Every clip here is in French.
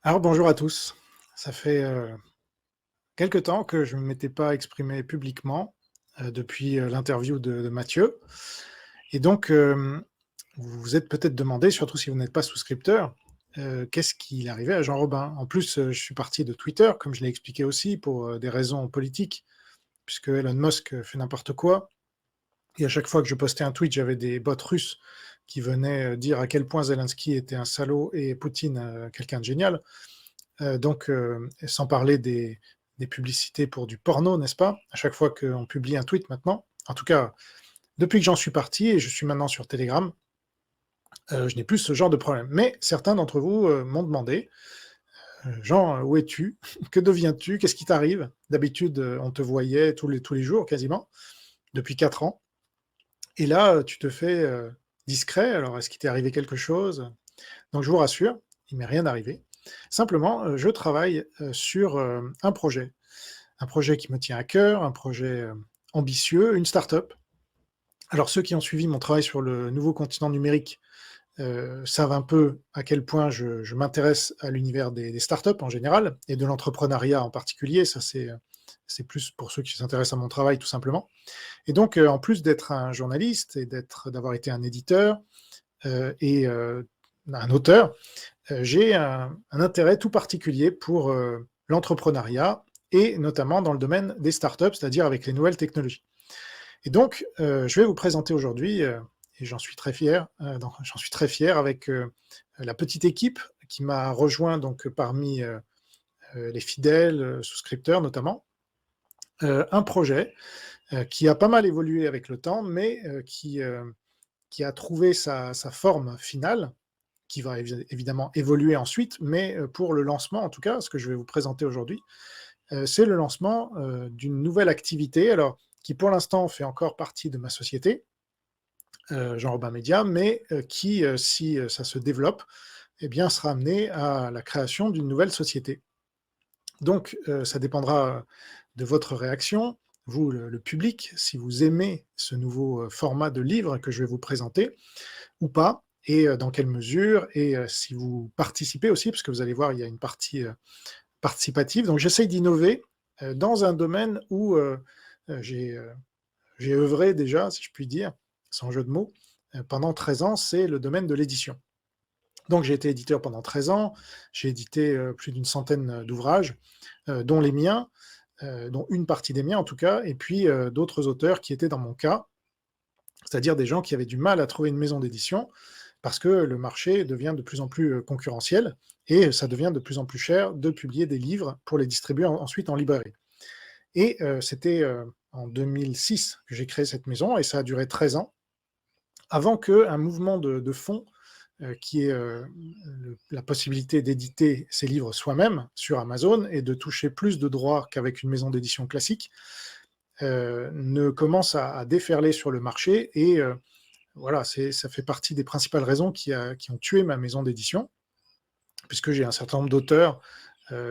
Alors bonjour à tous. Ça fait, quelque temps que je ne m'étais pas exprimé publiquement, depuis, l'interview de Mathieu et donc, vous vous êtes peut-être demandé, surtout si vous n'êtes pas souscripteur, qu'est-ce qu'il arrivait à Jean Robin? En plus, je suis parti de Twitter, comme je l'ai expliqué aussi, pour, des raisons politiques, puisque Elon Musk, fait n'importe quoi et à chaque fois que je postais un tweet, j'avais des bots russes qui venaient, dire à quel point Zelensky était un salaud et Poutine, quelqu'un de génial. Sans parler des publicités pour du porno, n'est-ce pas? À chaque fois qu'on publie un tweet maintenant, en tout cas, depuis que j'en suis parti et je suis maintenant sur Telegram, je n'ai plus ce genre de problème. Mais certains d'entre vous, m'ont demandé: «Jean, où es-tu? Que deviens-tu? Qu'est-ce qui t'arrive?» D'habitude, on te voyait tous les jours quasiment, depuis 4 ans et là, tu te fais, discret. Alors est-ce qu'il t'est arrivé quelque chose? Donc je vous rassure, il m'est rien arrivé. Simplement, je travaille, sur, un projet qui me tient à cœur, un projet, ambitieux, une start-up. Alors ceux qui ont suivi mon travail sur le nouveau continent numérique, savent un peu à quel point je m'intéresse à l'univers des start-up en général et de l'entrepreneuriat en particulier. Ça c'est plus pour ceux qui s'intéressent à mon travail tout simplement et donc, en plus d'être un journaliste et d'avoir été un éditeur, et un auteur, j'ai un intérêt tout particulier pour, l'entrepreneuriat et notamment dans le domaine des startups, c'est-à-dire avec les nouvelles technologies. Et donc, je vais vous présenter aujourd'hui, et j'en suis très fier, j'en suis très fier avec, la petite équipe qui m'a rejoint donc parmi, les fidèles, souscripteurs notamment, un projet, qui a pas mal évolué avec le temps, mais, qui a trouvé sa forme finale, qui va évidemment évoluer ensuite, mais, pour le lancement en tout cas, ce que je vais vous présenter aujourd'hui, c'est le lancement, d'une nouvelle activité, alors qui pour l'instant fait encore partie de ma société, Jean Robin Média, mais, qui, si, ça se développe, eh bien sera amené à la création d'une nouvelle société. Donc, ça dépendra, de votre réaction, vous le public, si vous aimez ce nouveau, format de livre que je vais vous présenter ou pas et dans quelle mesure et si vous participez aussi, parce que vous allez voir, il y a une partie, participative. Donc j'essaye d'innover, dans un domaine où, j'ai, j'ai œuvré déjà, si je puis dire, sans jeu de mots, pendant 13 ans, c'est le domaine de l'édition. Donc j'ai été éditeur pendant 13 ans, j'ai édité, plus d'une centaine, d'ouvrages, dont les miens, dont une partie des miens en tout cas, et puis, d'autres auteurs qui étaient dans mon cas, c'est-à-dire des gens qui avaient du mal à trouver une maison d'édition, parce que le marché devient de plus en plus, concurrentiel et ça devient de plus en plus cher de publier des livres pour les distribuer ensuite en librairie. Et c'était, en 2006 que j'ai créé cette maison et ça a duré 13 ans, avant qu'un mouvement de fond, qui est, la possibilité d'éditer ses livres soi-même sur Amazon et de toucher plus de droits qu'avec une maison d'édition classique, ne commence à déferler sur le marché et voilà, ça fait partie des principales raisons qui ont tué ma maison d'édition, puisque j'ai un certain nombre d'auteurs,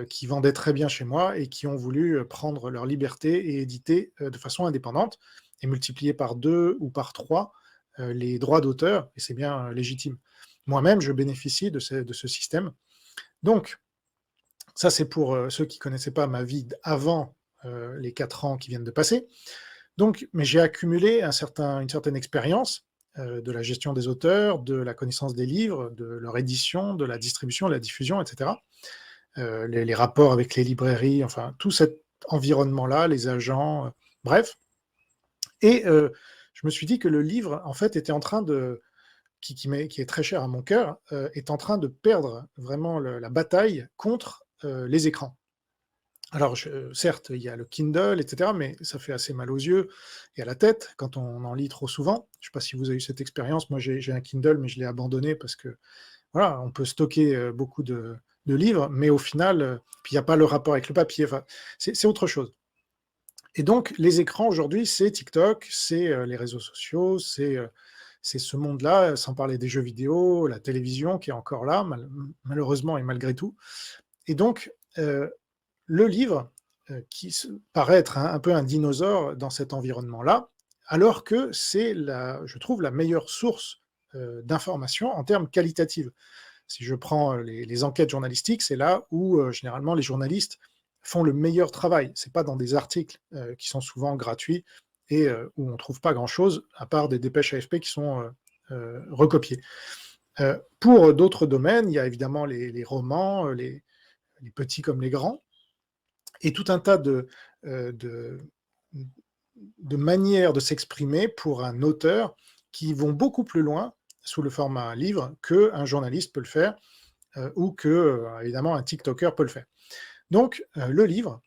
qui vendaient très bien chez moi et qui ont voulu, prendre leur liberté et éditer, de façon indépendante et multiplier par 2 ou par 3 les droits d'auteur et c'est bien, légitime. Moi-même, je bénéficie de ce système. Donc ça, c'est pour, ceux qui connaissaient pas ma vie d'avant, les 4 ans qui viennent de passer. Donc, mais j'ai accumulé une certaine expérience, de la gestion des auteurs, de la connaissance des livres, de leur édition, de la distribution, de la diffusion, et cetera. Les rapports avec les librairies, enfin tout cet environnement-là, les agents, bref. Et je me suis dit que le livre, en fait, était en train de qui est très cher à mon cœur, est en train de perdre vraiment la bataille contre, les écrans. Alors certes, il y a le Kindle et cetera, mais ça fait assez mal aux yeux et à la tête quand on en lit trop souvent. Je ne sais pas si vous avez eu cette expérience, moi j'ai un Kindle, mais je l'ai abandonné parce que, voilà, on peut stocker, beaucoup de livres, mais au final, puis il n'y a pas le rapport avec le papier, enfin, c'est autre chose. Et donc les écrans aujourd'hui, c'est TikTok, c'est, les réseaux sociaux, c'est ce monde-là, sans parler des jeux vidéo, la télévision qui est encore là, malheureusement et malgré tout. Et donc, le livre, qui paraît être un peu un dinosaure dans cet environnement-là, alors que c'est je trouve la meilleure source, d'information en termes qualitatifs. Si je prends les enquêtes journalistiques, c'est là où généralement les journalistes font le meilleur travail. C'est pas dans des articles qui sont souvent gratuits et où on ne trouve pas grand-chose, à part des dépêches AFP qui sont recopiées. Pour d'autres domaines, il y a évidemment les romans, les petits comme les grands, et tout un tas de manières de s'exprimer pour un auteur qui vont beaucoup plus loin sous le format livre qu'un journaliste peut le faire ou que, évidemment, un TikToker peut le faire. Donc, le livre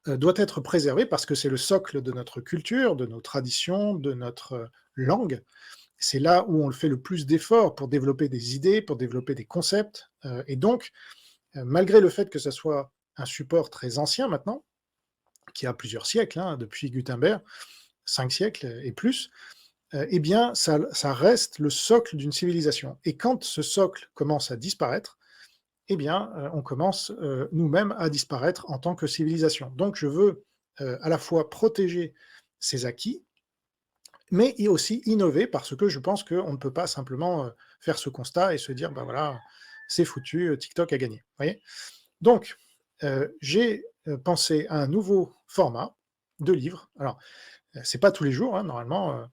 doit être préservé parce que c'est le socle de notre culture, de nos traditions, de notre langue. C'est là où on le fait le plus d'efforts pour développer des idées, pour développer des concepts. Et donc, malgré le fait que ce soit un support très ancien maintenant, qui a plusieurs siècles, hein, depuis Gutenberg, 5 siècles et plus, eh bien, ça reste le socle d'une civilisation. Et quand ce socle commence à disparaître, eh bien, on commence nous-mêmes à disparaître en tant que civilisation. Donc, je veux à la fois protéger ces acquis, mais aussi innover parce que je pense qu'on ne peut pas simplement faire ce constat et se dire, ben voilà, c'est foutu, TikTok a gagné. Vous voyez. Donc, j'ai pensé à un nouveau format de livre. Alors, c'est pas tous les jours, hein, normalement,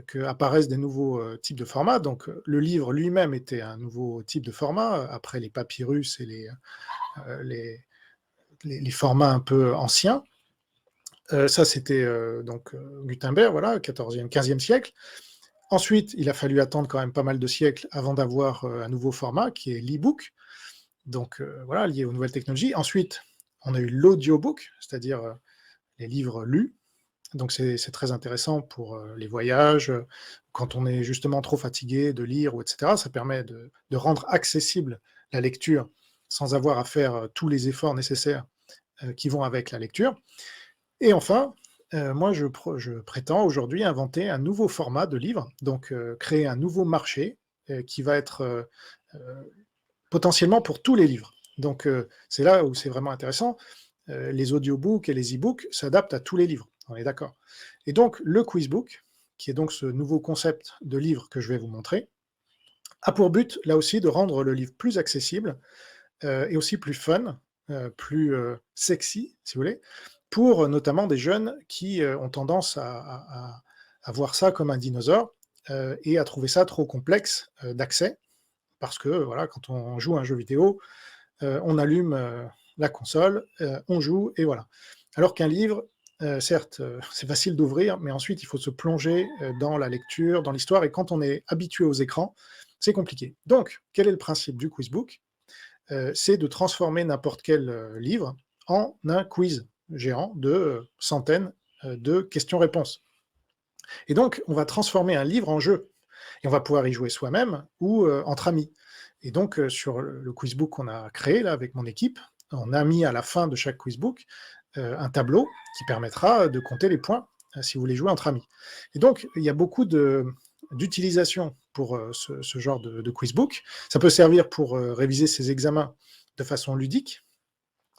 qu'apparaissent des nouveaux types de formats. Donc, le livre lui-même était un nouveau type de format, après les papyrus et les formats un peu anciens. Ça, c'était donc Gutenberg, voilà, 14e, 15e siècle. Ensuite, il a fallu attendre quand même pas mal de siècles avant d'avoir un nouveau format qui est l'e-book, donc voilà, lié aux nouvelles technologies. Ensuite, on a eu l'audiobook, c'est-à-dire les livres lus. Donc c'est très intéressant pour les voyages, quand on est justement trop fatigué de lire, ou etc. Ça permet de rendre accessible la lecture sans avoir à faire tous les efforts nécessaires qui vont avec la lecture. Et enfin, moi je prétends aujourd'hui inventer un nouveau format de livre, donc créer un nouveau marché qui va être potentiellement pour tous les livres. Donc c'est là où c'est vraiment intéressant. Les audiobooks et les e-books s'adaptent à tous les livres, on est d'accord. Et donc le quizbook, qui est donc ce nouveau concept de livre que je vais vous montrer, a pour but, là aussi, de rendre le livre plus accessible et aussi plus fun, plus sexy, si vous voulez, pour notamment des jeunes qui ont tendance à voir ça comme un dinosaure et à trouver ça trop complexe d'accès, parce que voilà, quand on joue à un jeu vidéo, on allume la console, on joue et voilà. Alors qu'un livre, certes, c'est facile d'ouvrir, mais ensuite il faut se plonger dans la lecture, dans l'histoire, et quand on est habitué aux écrans, c'est compliqué. Donc, quel est le principe du quizbook? C'est de transformer n'importe quel livre en un quiz géant de centaines de questions-réponses. Et donc, on va transformer un livre en jeu, et on va pouvoir y jouer soi-même ou entre amis. Et donc, sur le quizbook qu'on a créé là, avec mon équipe, on a mis à la fin de chaque quizbook un tableau qui permettra de compter les points si vous voulez jouer entre amis. Et donc, il y a beaucoup d'utilisation pour ce genre de quizbook. Ça peut servir pour réviser ses examens de façon ludique.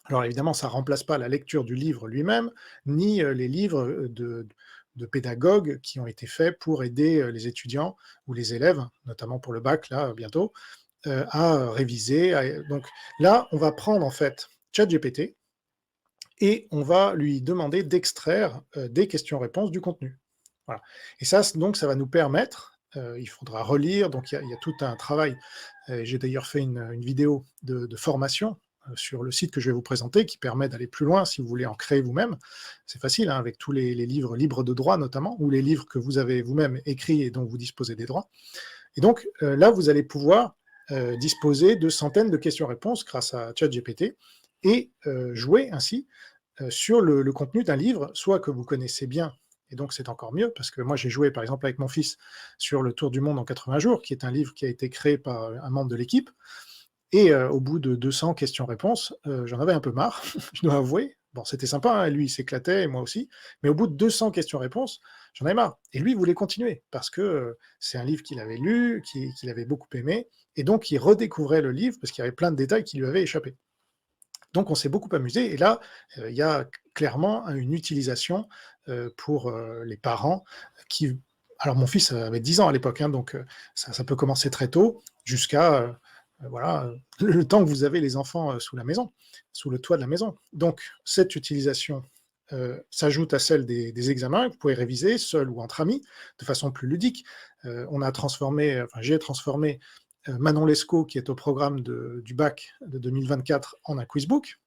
Alors évidemment, ça ne remplace pas la lecture du livre lui-même, ni les livres de pédagogues qui ont été faits pour aider les étudiants ou les élèves, notamment pour le bac, là, bientôt, à réviser. Donc là, on va prendre en fait ChatGPT et on va lui demander d'extraire des questions-réponses du contenu. Voilà. Et ça, donc, ça va nous permettre, il faudra relire, donc il y a tout un travail. J'ai d'ailleurs fait une vidéo de formation sur le site que je vais vous présenter, qui permet d'aller plus loin si vous voulez en créer vous-même. C'est facile, hein, avec tous les livres libres de droit notamment, ou les livres que vous avez vous-même écrits et dont vous disposez des droits. Et donc là, vous allez pouvoir disposer de centaines de questions-réponses grâce à ChatGPT et jouer ainsi sur le contenu d'un livre, soit que vous connaissez bien, et donc c'est encore mieux, parce que moi j'ai joué par exemple avec mon fils sur Le Tour du Monde en 80 jours, qui est un livre qui a été créé par un membre de l'équipe, et au bout de 200 questions-réponses, j'en avais un peu marre, je dois avouer. Bon, c'était sympa, hein, lui il s'éclatait, et moi aussi, mais au bout de 200 questions-réponses, j'en avais marre. Et lui, il voulait continuer, parce que c'est un livre qu'il avait lu, qu'il avait beaucoup aimé, et donc il redécouvrait le livre, parce qu'il y avait plein de détails qui lui avaient échappé. Donc on s'est beaucoup amusé, et là, il y a clairement une utilisation pour les parents qui... Alors mon fils avait 10 ans à l'époque, hein, donc ça peut commencer très tôt, jusqu'à voilà, le temps que vous avez les enfants sous la maison, sous le toit de la maison. Donc, cette utilisation s'ajoute à celle des examens que vous pouvez réviser seul ou entre amis, de façon plus ludique. J'ai transformé Manon Lescaut, qui est au programme du bac de 2024, en un quizbook.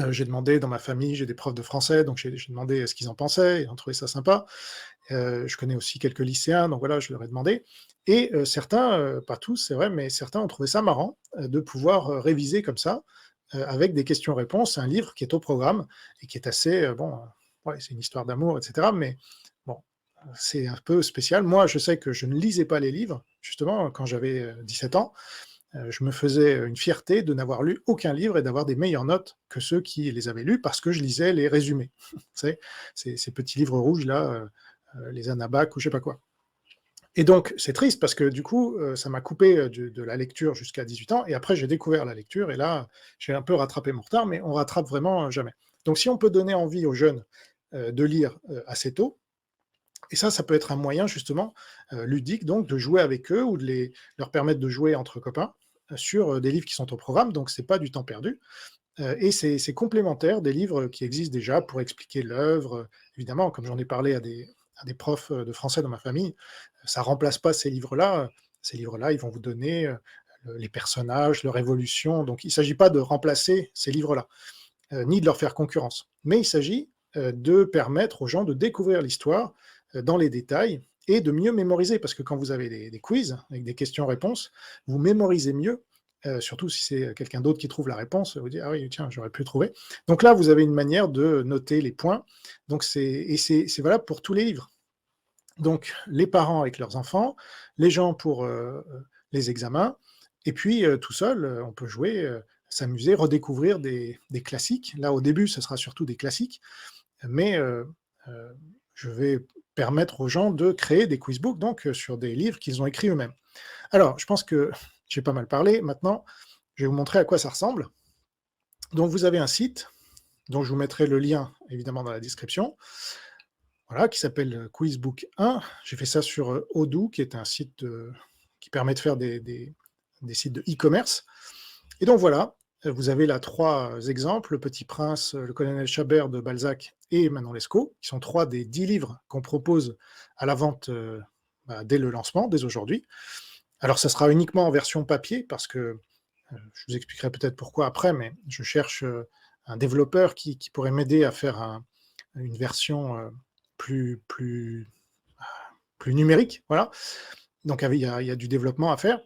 J'ai demandé dans ma famille, j'ai des profs de français, donc j'ai demandé ce qu'ils en pensaient, et ils ont trouvé ça sympa. Je connais aussi quelques lycéens, donc voilà, je leur ai demandé. Et certains, pas tous, c'est vrai, mais certains ont trouvé ça marrant de pouvoir réviser comme ça, avec des questions-réponses. C'est un livre qui est au programme et qui est assez, ouais, c'est une histoire d'amour, etc. Mais bon, c'est un peu spécial. Moi, je sais que je ne lisais pas les livres, justement, quand j'avais 17 ans. Je me faisais une fierté de n'avoir lu aucun livre et d'avoir des meilleures notes que ceux qui les avaient lus parce que je lisais les résumés. Vous savez, ces petits livres rouges là, les Anabac ou je sais pas quoi. Et donc, c'est triste parce que du coup, ça m'a coupé de la lecture jusqu'à 18 ans, et après, j'ai découvert la lecture, et là, j'ai un peu rattrapé mon retard, mais on rattrape vraiment jamais. Donc, si on peut donner envie aux jeunes de lire assez tôt, et ça peut être un moyen justement ludique, donc, de jouer avec eux ou leur permettre de jouer entre copains sur des livres qui sont au programme, donc c'est pas du temps perdu. Et c'est complémentaire des livres qui existent déjà pour expliquer l'œuvre. Évidemment, comme j'en ai parlé à des profs de français dans ma famille, ça ne remplace pas ces livres-là. Ces livres-là, ils vont vous donner les personnages, leur évolution. Donc, il ne s'agit pas de remplacer ces livres-là, ni de leur faire concurrence. Mais il s'agit de permettre aux gens de découvrir l'histoire dans les détails et de mieux mémoriser. Parce que quand vous avez des quiz avec des questions-réponses, vous mémorisez mieux, surtout si c'est quelqu'un d'autre qui trouve la réponse, vous dites, ah oui, tiens, j'aurais pu trouver. Donc là, vous avez une manière de noter les points. Donc c'est valable pour tous les livres. Donc les parents avec leurs enfants, les gens pour les examens, et puis tout seul, on peut jouer, s'amuser, redécouvrir des classiques. Là, au début, ce sera surtout des classiques, mais euh, je vais permettre aux gens de créer des quizbooks donc sur des livres qu'ils ont écrits eux-mêmes. Alors, je pense que j'ai pas mal parlé. Maintenant, je vais vous montrer à quoi ça ressemble. Donc, vous avez un site, dont je vous mettrai le lien, évidemment, dans la description, voilà, qui s'appelle Quizbook 1. J'ai fait ça sur Odoo, qui est un site qui permet de faire des sites de e-commerce. Et donc, voilà, vous avez là 3 exemples, Le Petit Prince, Le Colonel Chabert de Balzac et Manon Lescaut, qui sont 3 des 10 livres qu'on propose à la vente dès le lancement, dès aujourd'hui. Alors, ça sera uniquement en version papier, parce que je vous expliquerai peut-être pourquoi après, mais je cherche un développeur qui pourrait m'aider à faire une version plus numérique. Voilà. Donc, il y a du développement à faire.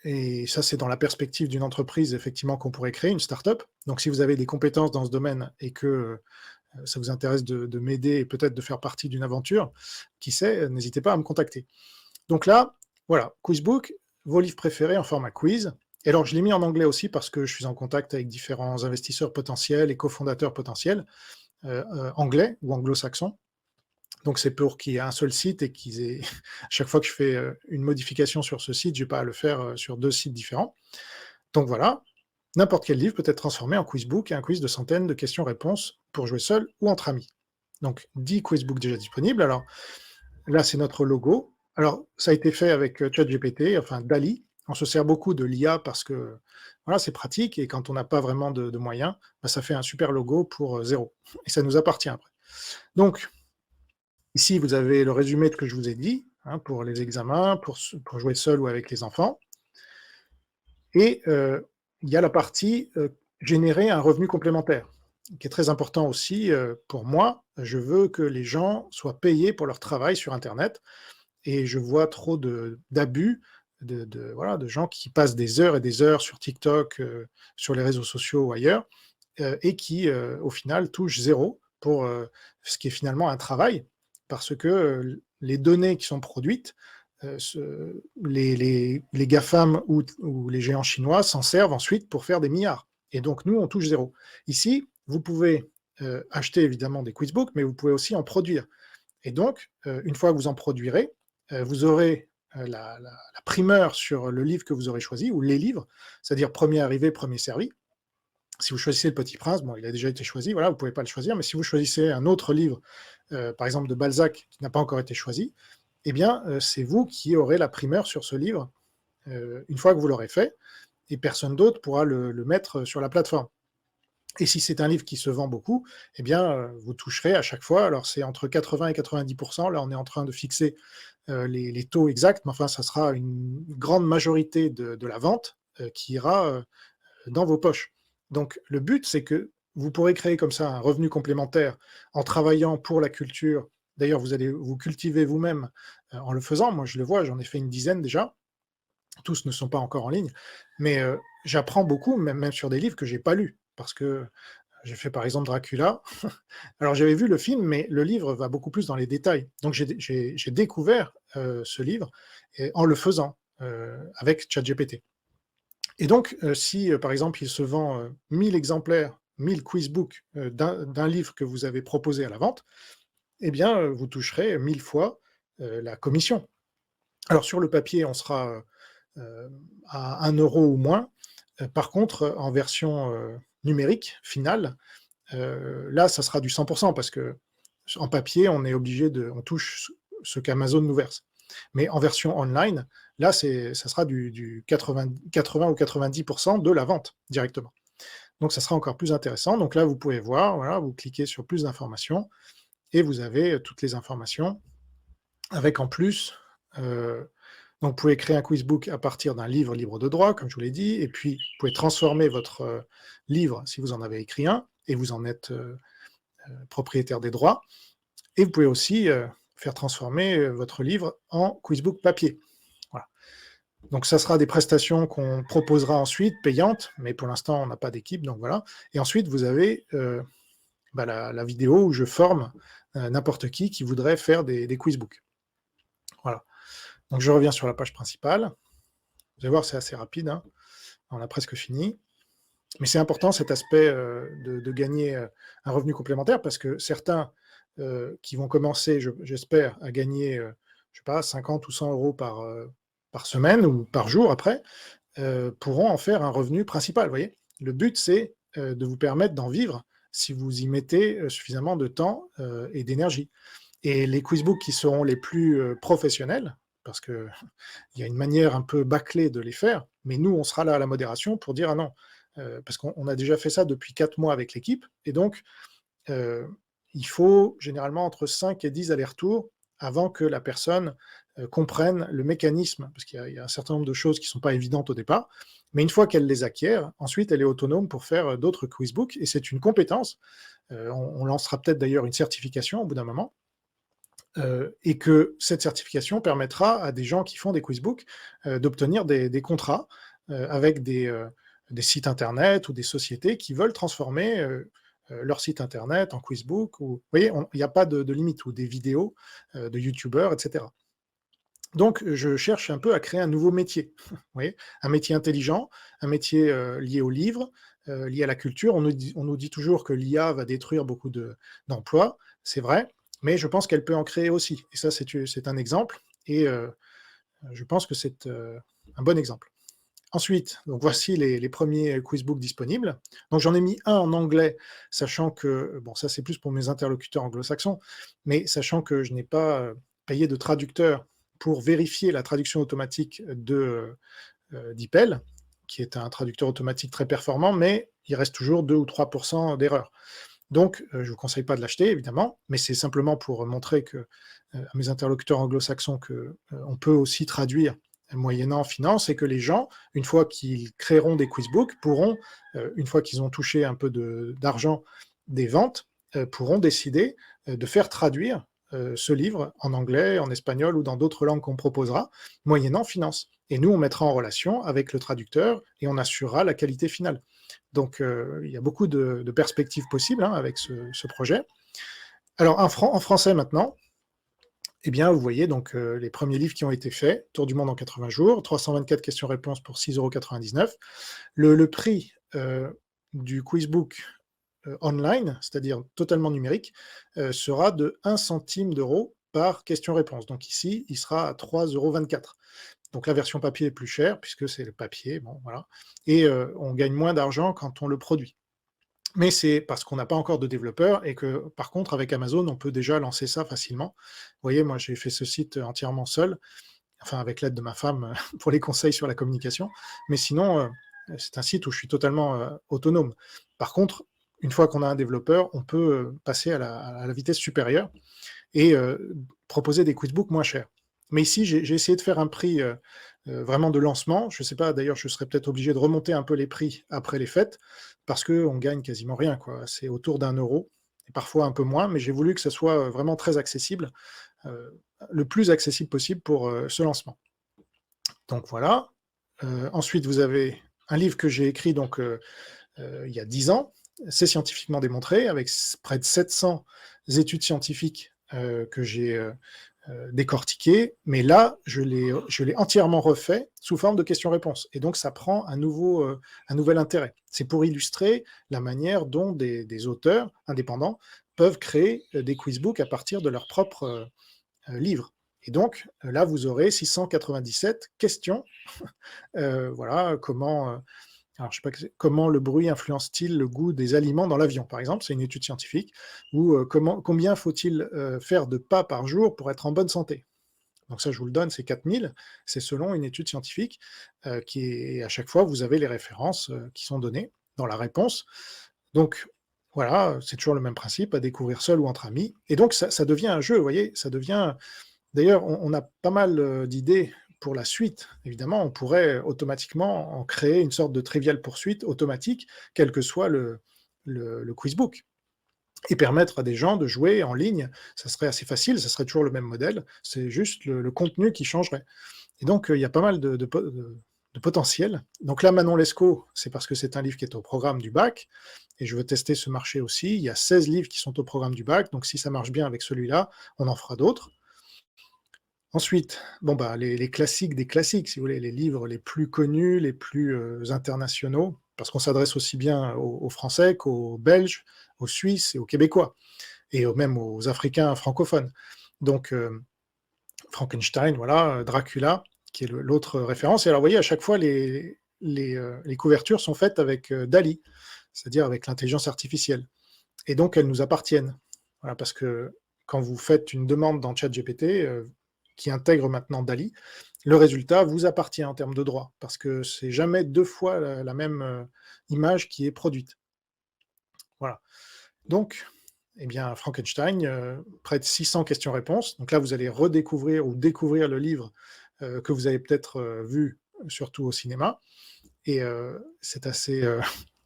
Et ça, c'est dans la perspective d'une entreprise, effectivement, qu'on pourrait créer, une start-up. Donc, si vous avez des compétences dans ce domaine et que ça vous intéresse de m'aider et peut-être de faire partie d'une aventure, qui sait, n'hésitez pas à me contacter. Donc là, voilà, Quizbook, vos livres préférés en format quiz. Et alors, je l'ai mis en anglais aussi parce que je suis en contact avec différents investisseurs potentiels et cofondateurs potentiels, anglais ou anglo-saxons. Donc, c'est pour qu'il y ait un seul site et qu'ils aient, chaque fois que je fais une modification sur ce site, je n'ai pas à le faire sur 2 sites différents. Donc voilà, n'importe quel livre peut être transformé en quizbook et un quiz de centaines de questions-réponses pour jouer seul ou entre amis. Donc, 10 quizbooks déjà disponibles. Alors, là, c'est notre logo. Alors, ça a été fait avec ChatGPT, enfin DALL-E. On se sert beaucoup de l'IA parce que voilà, c'est pratique, et quand on n'a pas vraiment de moyens, bah, ça fait un super logo pour zéro. Et ça nous appartient après. Donc, ici, vous avez le résumé de ce que je vous ai dit, hein, pour les examens, pour jouer seul ou avec les enfants. Et il y a la partie générer un revenu complémentaire, qui est très important aussi pour moi. Je veux que les gens soient payés pour leur travail sur Internet. Et je vois trop d'abus voilà, de gens qui passent des heures et des heures sur TikTok, sur les réseaux sociaux ou ailleurs, et qui, au final, touchent zéro pour ce qui est finalement un travail, parce que les données qui sont produites, les GAFAM ou les géants chinois s'en servent ensuite pour faire des milliards. Et donc, nous, on touche zéro. Ici, vous pouvez acheter évidemment des quizbooks, mais vous pouvez aussi en produire. Et donc, une fois que vous en produirez, vous aurez la primeur sur le livre que vous aurez choisi, ou les livres, c'est-à-dire premier arrivé, premier servi. Si vous choisissez Le Petit Prince, bon, il a déjà été choisi, voilà, vous ne pouvez pas le choisir, mais si vous choisissez un autre livre, par exemple de Balzac, qui n'a pas encore été choisi, eh bien, c'est vous qui aurez la primeur sur ce livre une fois que vous l'aurez fait, et personne d'autre pourra le mettre sur la plateforme. Et si c'est un livre qui se vend beaucoup, eh bien, vous toucherez à chaque fois, alors c'est entre 80 et 90%, là on est en train de fixer les taux exacts, mais enfin ça sera une grande majorité de la vente qui ira dans vos poches. Donc le but, c'est que vous pourrez créer comme ça un revenu complémentaire en travaillant pour la culture. D'ailleurs, vous allez vous cultiver vous-même en le faisant. Moi, je le vois, j'en ai fait une dizaine déjà. Tous ne sont pas encore en ligne, mais j'apprends beaucoup, même sur des livres que j'ai pas lus, parce que j'ai fait par exemple Dracula. Alors j'avais vu le film, mais le livre va beaucoup plus dans les détails. Donc j'ai découvert ce livre en le faisant avec ChatGPT. Et donc, si par exemple il se vend 1000 exemplaires, 1000 quizbooks d'un livre que vous avez proposé à la vente, eh bien vous toucherez 1000 fois la commission. Alors sur le papier, on sera à 1 € ou moins. Par contre, en version numérique, finale, là, ça sera du 100% parce que en papier, on est obligé on touche ce qu'Amazon nous verse. Mais en version online, là, ça sera du 80 ou 90% de la vente directement. Donc, ça sera encore plus intéressant. Donc là, vous pouvez voir, voilà, vous cliquez sur plus d'informations et vous avez toutes les informations avec en plus. Donc, vous pouvez créer un quizbook à partir d'un livre libre de droit, comme je vous l'ai dit, et puis vous pouvez transformer votre livre si vous en avez écrit un et vous en êtes propriétaire des droits. Et vous pouvez aussi faire transformer votre livre en quizbook papier. Voilà. Donc ça sera des prestations qu'on proposera ensuite, payantes, mais pour l'instant on n'a pas d'équipe, donc voilà. Et ensuite vous avez la vidéo où je forme n'importe qui voudrait faire des quizbooks. Voilà. Donc je reviens sur la page principale. Vous allez voir, c'est assez rapide, hein. On a presque fini. Mais c'est important cet aspect de gagner un revenu complémentaire parce que certains qui vont commencer, j'espère, à gagner, je sais pas, 50 ou 100 € par semaine ou par jour après, pourront en faire un revenu principal. Vous voyez, le but, c'est de vous permettre d'en vivre si vous y mettez suffisamment de temps et d'énergie. Et les quizbooks qui seront les plus professionnels, parce qu'il y a une manière un peu bâclée de les faire, mais nous, on sera là à la modération pour dire ah non, parce qu'on a déjà fait ça depuis 4 mois avec l'équipe, et donc il faut généralement entre 5 et 10 allers-retours avant que la personne comprenne le mécanisme, parce qu'il y a un certain nombre de choses qui ne sont pas évidentes au départ, mais une fois qu'elle les acquiert, ensuite elle est autonome pour faire d'autres quizbooks, et c'est une compétence. On lancera peut-être d'ailleurs une certification au bout d'un moment, et que cette certification permettra à des gens qui font des quizbooks d'obtenir des contrats avec des sites internet ou des sociétés qui veulent transformer leur site internet en quizbook. Vous voyez, il n'y a pas de limite, ou des vidéos de youtubeurs, etc. Donc, je cherche un peu à créer un nouveau métier, vous voyez, un métier intelligent, un métier lié au livre, lié à la culture. On nous dit toujours que l'IA va détruire beaucoup d'emplois, c'est vrai, mais je pense qu'elle peut en créer aussi. Et ça, c'est un exemple, et je pense que c'est un bon exemple. Ensuite, donc voici les premiers quizbooks disponibles. Donc j'en ai mis un en anglais, sachant que, bon, ça c'est plus pour mes interlocuteurs anglo-saxons, mais sachant que je n'ai pas payé de traducteur pour vérifier la traduction automatique d'IPEL, qui est un traducteur automatique très performant, mais il reste toujours 2 ou 3% d'erreur. Donc, je ne vous conseille pas de l'acheter, évidemment, mais c'est simplement pour montrer à mes interlocuteurs anglo-saxons qu'on peut aussi traduire moyennant finance, et que les gens, une fois qu'ils créeront des quizbooks, pourront, une fois qu'ils ont touché un peu d'argent des ventes, pourront décider de faire traduire ce livre en anglais, en espagnol ou dans d'autres langues qu'on proposera, moyennant finance. Et nous, on mettra en relation avec le traducteur et on assurera la qualité finale. Donc, il y a beaucoup de perspectives possibles avec ce projet. Alors, en français maintenant, eh bien, vous voyez donc les premiers livres qui ont été faits, Tour du monde en 80 jours, 324 questions-réponses pour 6,99 €. Le prix du quizbook online, c'est-à-dire totalement numérique, sera de 1 centime d'euro par question-réponse. Donc ici, il sera à 3,24 €. Donc la version papier est plus chère, puisque c'est le papier, bon, voilà. Et on gagne moins d'argent quand on le produit. Mais c'est parce qu'on n'a pas encore de développeurs, et que, par contre, avec Amazon, on peut déjà lancer ça facilement. Vous voyez, moi, j'ai fait ce site entièrement seul, enfin avec l'aide de ma femme pour les conseils sur la communication, mais sinon, c'est un site où je suis totalement autonome. Par contre, une fois qu'on a un développeur, on peut passer à la vitesse supérieure et proposer des quizbooks moins chers. Mais ici, j'ai essayé de faire un prix vraiment de lancement. Je ne sais pas, d'ailleurs, je serais peut-être obligé de remonter un peu les prix après les fêtes, parce qu'on gagne quasiment rien, quoi. C'est autour d'1 euro, et parfois un peu moins, mais j'ai voulu que ça soit vraiment très accessible, euh, le plus accessible possible pour ce lancement. Donc voilà. Ensuite, vous avez un livre que j'ai écrit donc, il y a 10 ans. C'est scientifiquement démontré, avec près de 700 études scientifiques que j'ai décortiquées. Mais là, je l'ai entièrement refait sous forme de questions-réponses. Et donc, ça prend un nouvel intérêt. C'est pour illustrer la manière dont des auteurs indépendants peuvent créer des quizbooks à partir de leurs propres livres. Et donc, là, vous aurez 697 questions. Voilà, alors, je sais pas, comment le bruit influence-t-il le goût des aliments dans l'avion, par exemple, c'est une étude scientifique, ou combien faut-il faire de pas par jour pour être en bonne santé? Donc ça, je vous le donne, c'est 4000, c'est selon une étude scientifique, et à chaque fois, vous avez les références qui sont données dans la réponse. Donc voilà, c'est toujours le même principe, à découvrir seul ou entre amis. Et donc ça devient un jeu, vous voyez, ça devient. D'ailleurs, on a pas mal d'idées pour la suite. Évidemment, on pourrait automatiquement en créer une sorte de trivial poursuite automatique, quel que soit le quizbook, et permettre à des gens de jouer en ligne. Ça serait assez facile, ça serait toujours le même modèle, c'est juste le contenu qui changerait. Et donc, il y a pas mal de potentiel. Donc là, Manon Lescaut, c'est parce que c'est un livre qui est au programme du bac, et je veux tester ce marché aussi. Il y a 16 livres qui sont au programme du bac, donc si ça marche bien avec celui-là, on en fera d'autres. Ensuite, bon bah, les classiques des classiques, si vous voulez, les livres les plus connus, les plus internationaux, parce qu'on s'adresse aussi bien aux Français qu'aux Belges, aux Suisses et aux Québécois, et même aux Africains francophones. Donc, Frankenstein, voilà, Dracula, qui est l'autre référence. Et alors, vous voyez, à chaque fois, les couvertures sont faites avec DALL-E, c'est-à-dire avec l'intelligence artificielle. Et donc, elles nous appartiennent. Voilà, parce que quand vous faites une demande dans ChatGPT, qui intègre maintenant DALL-E, le résultat vous appartient en termes de droit, parce que c'est jamais 2 fois la même image qui est produite. Voilà. Donc, eh bien, Frankenstein, près de 600 questions-réponses. Donc là, vous allez redécouvrir ou découvrir le livre que vous avez peut-être vu, surtout au cinéma. Et c'est assez,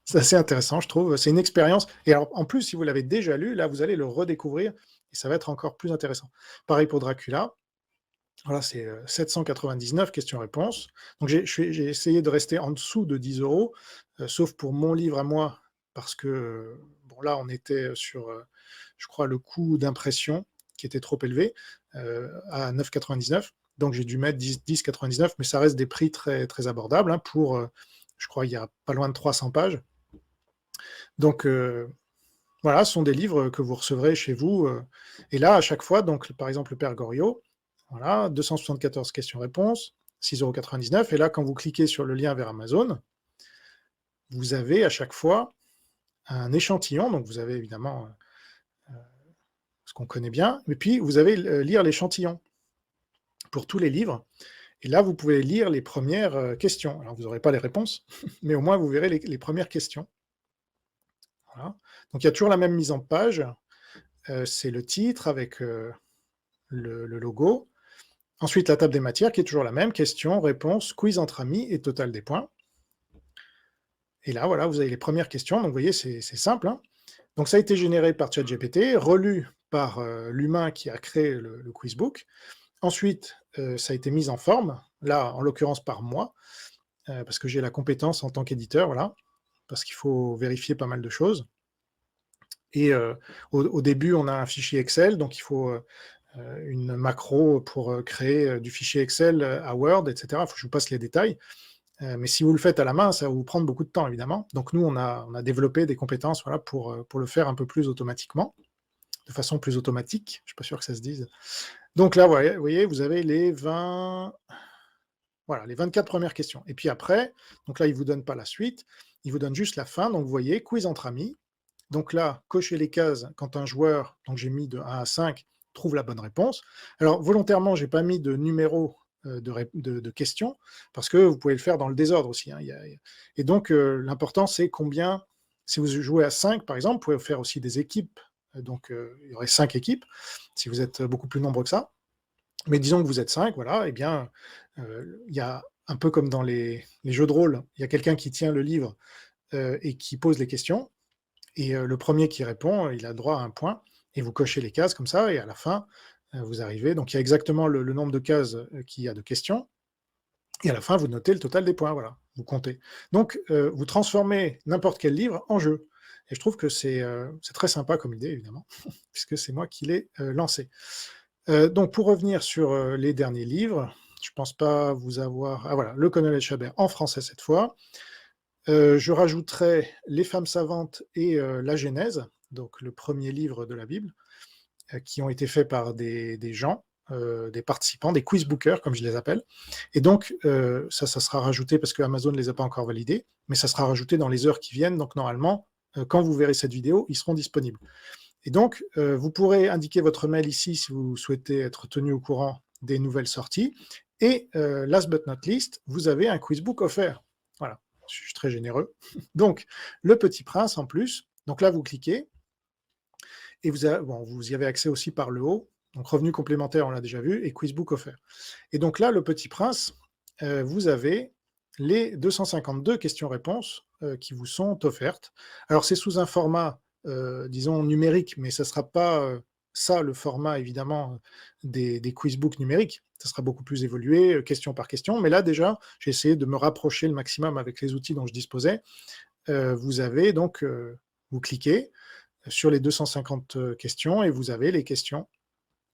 c'est assez intéressant, je trouve. C'est une expérience. Et alors, en plus, si vous l'avez déjà lu, là, vous allez le redécouvrir et ça va être encore plus intéressant. Pareil pour Dracula. Voilà, c'est 799 questions-réponses. Donc j'ai essayé de rester en dessous de 10 euros, sauf pour mon livre à moi, parce que bon, là, on était sur, je crois, le coût d'impression qui était trop élevé, à 9,99. Donc j'ai dû mettre 10,99, mais ça reste des prix très, très abordables, hein, pour, je crois, il y a pas loin de 300 pages. Donc voilà, ce sont des livres que vous recevrez chez vous. Et là, à chaque fois, donc par exemple, le Père Goriot, voilà, 274 questions-réponses, 6,99 €. Et là, quand vous cliquez sur le lien vers Amazon, vous avez à chaque fois un échantillon. Donc vous avez évidemment ce qu'on connaît bien, et puis vous avez lire l'échantillon pour tous les livres. Et là, vous pouvez lire les premières questions. Alors vous n'aurez pas les réponses, mais au moins vous verrez les premières questions. Voilà. Donc il y a toujours la même mise en page. C'est le titre avec le logo. Ensuite, la table des matières qui est toujours la même, questions, réponses, quiz entre amis et total des points. Et là, voilà, vous avez les premières questions. Donc, vous voyez, c'est simple, hein. Donc, ça a été généré par ChatGPT, relu par l'humain qui a créé le quizbook. Ensuite, ça a été mis en forme, là, en l'occurrence par moi, parce que j'ai la compétence en tant qu'éditeur, voilà, parce qu'il faut vérifier pas mal de choses. Et au début, on a un fichier Excel, donc il faut une macro pour créer du fichier Excel à Word, etc. Il faut que je vous passe les détails. Mais si vous le faites à la main, ça va vous prendre beaucoup de temps, évidemment. Donc nous, on a développé des compétences, voilà, pour le faire un peu plus automatiquement, de façon plus automatique. Je ne suis pas sûr que ça se dise. Donc là, vous voyez, vous avez les 24 premières questions. Et puis après, donc là, il ne vous donne pas la suite, il vous donne juste la fin. Donc vous voyez, quiz entre amis. Donc là, cochez les cases quand un joueur, donc j'ai mis de 1 à 5, trouve la bonne réponse. Alors volontairement, je n'ai pas mis de numéro de questions, parce que vous pouvez le faire dans le désordre aussi, hein. Et donc, l'important, c'est combien, si vous jouez à 5, par exemple, vous pouvez faire aussi des équipes, donc il y aurait 5 équipes, si vous êtes beaucoup plus nombreux que ça. Mais disons que vous êtes 5, voilà, et bien, il y a un peu comme dans les jeux de rôle, il y a quelqu'un qui tient le livre et qui pose les questions, et le premier qui répond, il a droit à un point, et vous cochez les cases comme ça, et à la fin, vous arrivez, donc il y a exactement le nombre de cases qu'il y a de questions, et à la fin, vous notez le total des points, voilà, vous comptez. Donc, vous transformez n'importe quel livre en jeu. Et je trouve que c'est très sympa comme idée, évidemment, puisque c'est moi qui l'ai lancé. Donc, pour revenir sur les derniers livres, je pense pas vous avoir... Ah voilà, le Colonel Chabert en français cette fois. Je rajouterai Les femmes savantes et la Genèse, donc le premier livre de la Bible, qui ont été faits par des gens, des participants, des quizbookers, comme je les appelle. Et donc, ça sera rajouté, parce que Amazon ne les a pas encore validés, mais ça sera rajouté dans les heures qui viennent. Donc, normalement, quand vous verrez cette vidéo, ils seront disponibles. Et donc, vous pourrez indiquer votre mail ici si vous souhaitez être tenu au courant des nouvelles sorties. Et last but not least, vous avez un quizbook offert. Voilà, je suis très généreux. Donc, Le Petit Prince en plus. Donc là, vous cliquez, et vous y avez accès aussi par le haut. Donc, revenu complémentaire, on l'a déjà vu, et quizbook offert. Et donc là, Le Petit Prince, vous avez les 252 questions-réponses qui vous sont offertes. Alors, c'est sous un format, disons, numérique, mais ça ne sera pas ça le format, évidemment, des quizbooks numériques. Ça sera beaucoup plus évolué, question par question. Mais là, déjà, j'ai essayé de me rapprocher le maximum avec les outils dont je disposais. Vous avez donc, vous cliquez sur les 250 questions, et vous avez les questions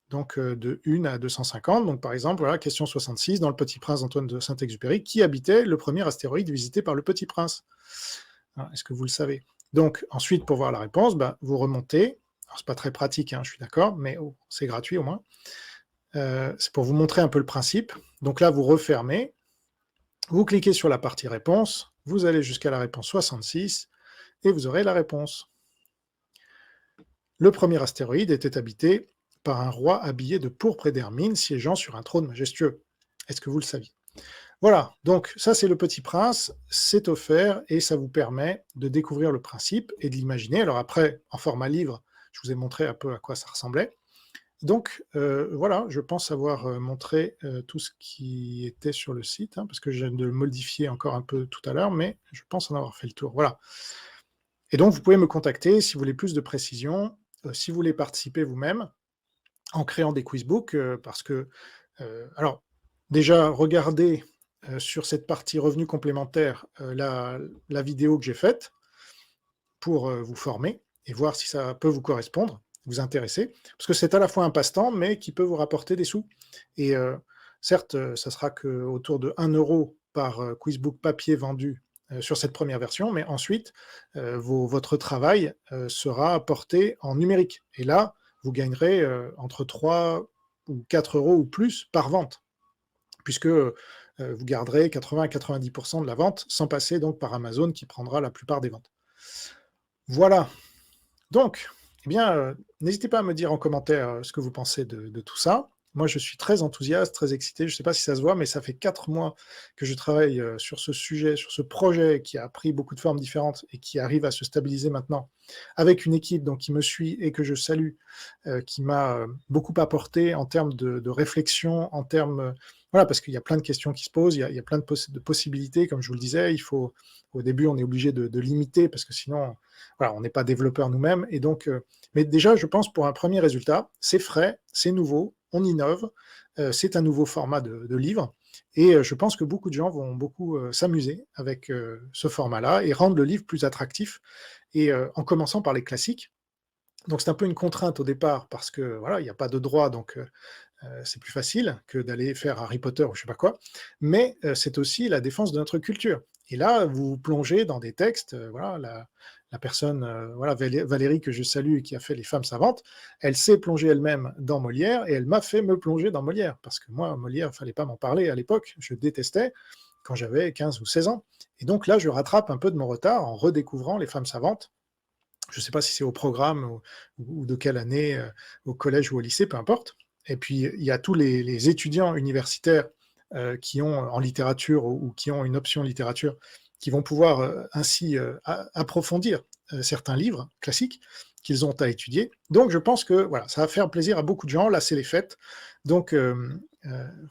donc de 1 à 250. Donc par exemple, voilà, question 66, dans Le Petit Prince d'Antoine de Saint-Exupéry, qui habitait le premier astéroïde visité par le Petit Prince? Est-ce que vous le savez? Donc ensuite, pour voir la réponse, vous remontez. Alors c'est pas très pratique, hein, je suis d'accord, mais c'est gratuit au moins. C'est pour vous montrer un peu le principe. Donc là, vous refermez, vous cliquez sur la partie réponse, vous allez jusqu'à la réponse 66, et vous aurez la réponse. Le premier astéroïde était habité par un roi habillé de pourpre et d'hermine, siégeant sur un trône majestueux. Est-ce que vous le saviez? Voilà, donc ça c'est Le Petit Prince, c'est offert, et ça vous permet de découvrir le principe et de l'imaginer. Alors après, en format livre, je vous ai montré un peu à quoi ça ressemblait. Donc voilà, je pense avoir montré tout ce qui était sur le site, hein, parce que je viens de le modifier encore un peu tout à l'heure, mais je pense en avoir fait le tour. Voilà. Et donc vous pouvez me contacter si vous voulez plus de précision, si vous voulez participer vous-même, en créant des quizbooks, parce que, alors, déjà, regardez sur cette partie revenus complémentaires la vidéo que j'ai faite pour vous former et voir si ça peut vous correspondre, vous intéresser, parce que c'est à la fois un passe-temps, mais qui peut vous rapporter des sous. Et certes, ça sera qu'autour de 1 euro par quizbook papier vendu sur cette première version, mais ensuite, votre travail sera porté en numérique. Et là, vous gagnerez entre 3 ou 4 euros ou plus par vente, puisque vous garderez 80 à 90% de la vente, sans passer donc par Amazon qui prendra la plupart des ventes. Voilà. Donc, eh bien, n'hésitez pas à me dire en commentaire ce que vous pensez de tout ça. Moi, je suis très enthousiaste, très excité. Je ne sais pas si ça se voit, mais ça fait 4 mois que je travaille sur ce sujet, sur ce projet qui a pris beaucoup de formes différentes et qui arrive à se stabiliser maintenant, avec une équipe donc, qui me suit et que je salue, qui m'a beaucoup apporté en termes de réflexion, en termes... voilà, parce qu'il y a plein de questions qui se posent, il y a plein de possibilités, comme je vous le disais. Au début, on est obligé de limiter, parce que sinon, voilà, on n'est pas développeur nous-mêmes. Et donc, mais déjà, je pense pour un premier résultat, c'est frais, c'est nouveau, on innove, c'est un nouveau format de livre, et je pense que beaucoup de gens vont beaucoup s'amuser avec ce format-là et rendre le livre plus attractif, et en commençant par les classiques. Donc c'est un peu une contrainte au départ, parce que voilà, il n'y a pas de droit, donc c'est plus facile que d'aller faire Harry Potter ou je sais pas quoi, mais c'est aussi la défense de notre culture. Et là, vous vous plongez dans des textes, voilà, la personne, voilà, Valérie, que je salue, qui a fait Les femmes savantes, elle s'est plongée elle-même dans Molière, et elle m'a fait me plonger dans Molière, parce que moi, Molière, il ne fallait pas m'en parler à l'époque, je détestais, quand j'avais 15 ou 16 ans. Et donc là, je rattrape un peu de mon retard en redécouvrant Les femmes savantes. Je ne sais pas si c'est au programme ou de quelle année, au collège ou au lycée, peu importe. Et puis, il y a tous les étudiants universitaires qui ont en littérature ou qui ont une option littérature, qui vont pouvoir ainsi approfondir certains livres classiques qu'ils ont à étudier. Donc je pense que voilà, ça va faire plaisir à beaucoup de gens. Là, c'est les fêtes. Donc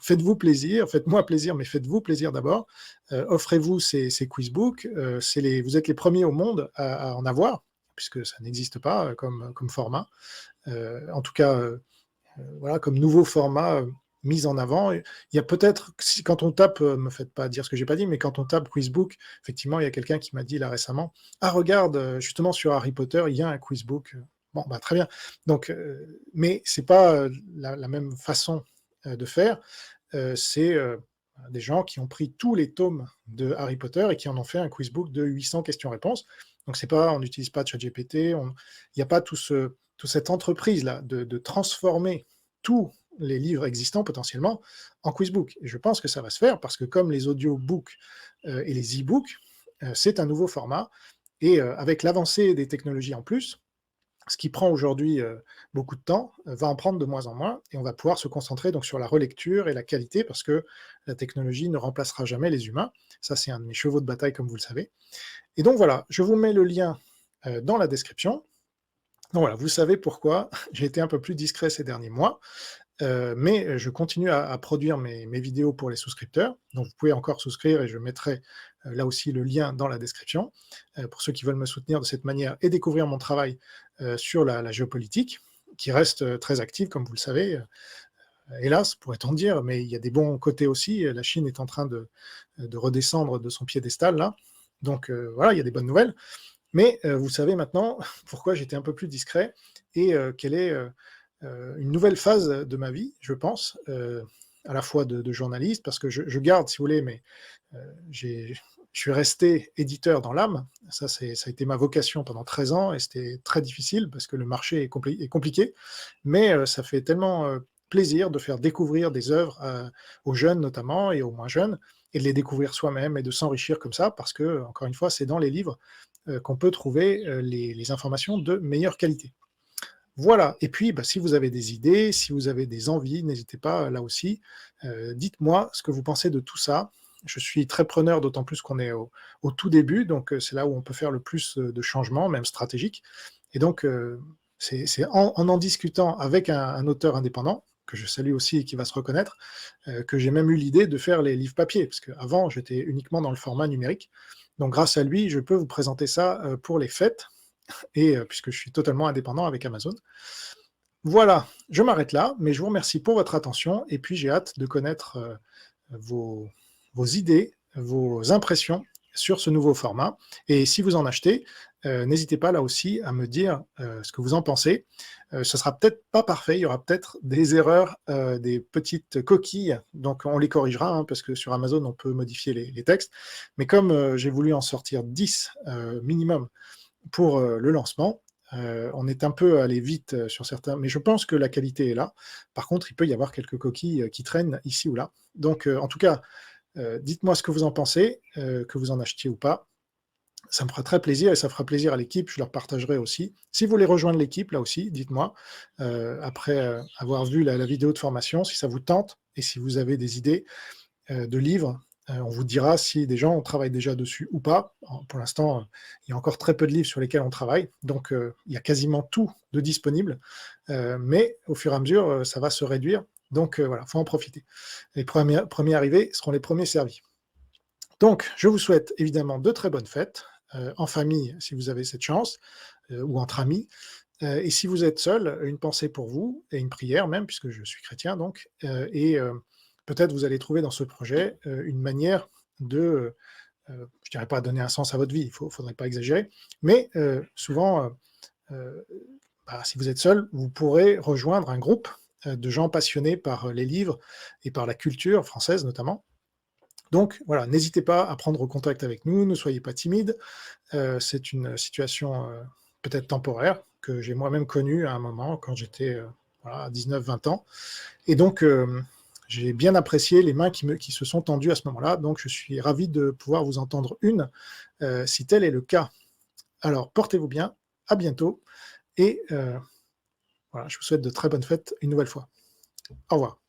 faites-vous plaisir, faites-moi plaisir, mais faites-vous plaisir d'abord. Offrez-vous ces quizbooks. Vous êtes les premiers au monde à en avoir, puisque ça n'existe pas comme format. En tout cas, voilà, comme nouveau format mis en avant. Il y a peut-être, quand on tape, me faites pas dire ce que j'ai pas dit, mais quand on tape quizbook, effectivement, il y a quelqu'un qui m'a dit là récemment, ah regarde, justement sur Harry Potter, il y a un quizbook. Bon, bah très bien. Donc, mais c'est pas la même façon de faire. C'est des gens qui ont pris tous les tomes de Harry Potter et qui en ont fait un quizbook de 800 questions-réponses. Donc c'est pas, on n'utilise pas ChatGPT, il n'y a pas toute cette entreprise-là de transformer tous les livres existants potentiellement en quizbook. Et je pense que ça va se faire parce que comme les audiobooks et les e-books, c'est un nouveau format. Et avec l'avancée des technologies en plus, ce qui prend aujourd'hui beaucoup de temps va en prendre de moins en moins et on va pouvoir se concentrer donc sur la relecture et la qualité parce que la technologie ne remplacera jamais les humains. Ça, c'est un de mes chevaux de bataille, comme vous le savez. Et donc voilà, je vous mets le lien dans la description. Donc voilà, vous savez pourquoi j'ai été un peu plus discret ces derniers mois, mais je continue à produire mes vidéos pour les souscripteurs. Donc vous pouvez encore souscrire et je mettrai là aussi le lien dans la description pour ceux qui veulent me soutenir de cette manière et découvrir mon travail sur la géopolitique, qui reste très active, comme vous le savez. Hélas, pourrait-on dire, mais il y a des bons côtés aussi. La Chine est en train de redescendre de son piédestal, là. Donc voilà, il y a des bonnes nouvelles. Mais vous savez maintenant pourquoi j'étais un peu plus discret et quelle est une nouvelle phase de ma vie, je pense, à la fois de journaliste, parce que je garde, si vous voulez, mais je suis resté éditeur dans l'âme. Ça a été ma vocation pendant 13 ans et c'était très difficile parce que le marché est compliqué. Mais ça fait tellement plaisir de faire découvrir des œuvres aux jeunes notamment et aux moins jeunes et de les découvrir soi-même et de s'enrichir comme ça parce que, encore une fois, c'est dans les livres qu'on peut trouver les informations de meilleure qualité. Voilà, et puis bah, si vous avez des idées, si vous avez des envies, n'hésitez pas là aussi, dites-moi ce que vous pensez de tout ça. Je suis très preneur, d'autant plus qu'on est au tout début, donc c'est là où on peut faire le plus de changements, même stratégiques. Et donc, c'est en discutant avec un auteur indépendant, que je salue aussi et qui va se reconnaître, que j'ai même eu l'idée de faire les livres papier, parce qu'avant, j'étais uniquement dans le format numérique. Donc grâce à lui, je peux vous présenter ça pour les fêtes, et puisque je suis totalement indépendant avec Amazon. Voilà, je m'arrête là, mais je vous remercie pour votre attention, et puis j'ai hâte de connaître vos, vos idées, vos impressions sur ce nouveau format. Et si vous en achetez, n'hésitez pas là aussi à me dire ce que vous en pensez. Ce sera peut-être pas parfait, il y aura peut-être des erreurs, des petites coquilles, donc on les corrigera, hein, parce que sur Amazon on peut modifier les textes. Mais comme j'ai voulu en sortir 10 minimum pour le lancement, on est un peu allé vite sur certains, mais je pense que la qualité est là. Par contre, il peut y avoir quelques coquilles qui traînent ici ou là. Donc, en tout cas, dites-moi ce que vous en pensez, que vous en achetiez ou pas. Ça me fera très plaisir et ça fera plaisir à l'équipe, je leur partagerai aussi. Si vous voulez rejoindre l'équipe, là aussi, dites-moi, après avoir vu la vidéo de formation, si ça vous tente et si vous avez des idées de livres. On vous dira si des gens travaillent déjà dessus ou pas. Pour l'instant, il y a encore très peu de livres sur lesquels on travaille, donc il y a quasiment tout de disponible, mais au fur et à mesure, ça va se réduire, donc voilà, il faut en profiter. Les premiers arrivés seront les premiers servis. Donc, je vous souhaite évidemment de très bonnes fêtes, en famille si vous avez cette chance, ou entre amis, et si vous êtes seul, une pensée pour vous et une prière même, puisque je suis chrétien donc, et peut-être vous allez trouver dans ce projet une manière de, je dirais pas donner un sens à votre vie, il ne faudrait pas exagérer, mais souvent, bah, si vous êtes seul, vous pourrez rejoindre un groupe de gens passionnés par les livres et par la culture française notamment. Donc voilà, n'hésitez pas à prendre contact avec nous, ne soyez pas timide. C'est une situation peut-être temporaire que j'ai moi-même connue à un moment quand j'étais voilà, à 19-20 ans. Et donc, j'ai bien apprécié les mains qui se sont tendues à ce moment-là. Donc, je suis ravi de pouvoir vous entendre une, si tel est le cas. Alors, portez-vous bien, à bientôt. Et voilà, je vous souhaite de très bonnes fêtes une nouvelle fois. Au revoir.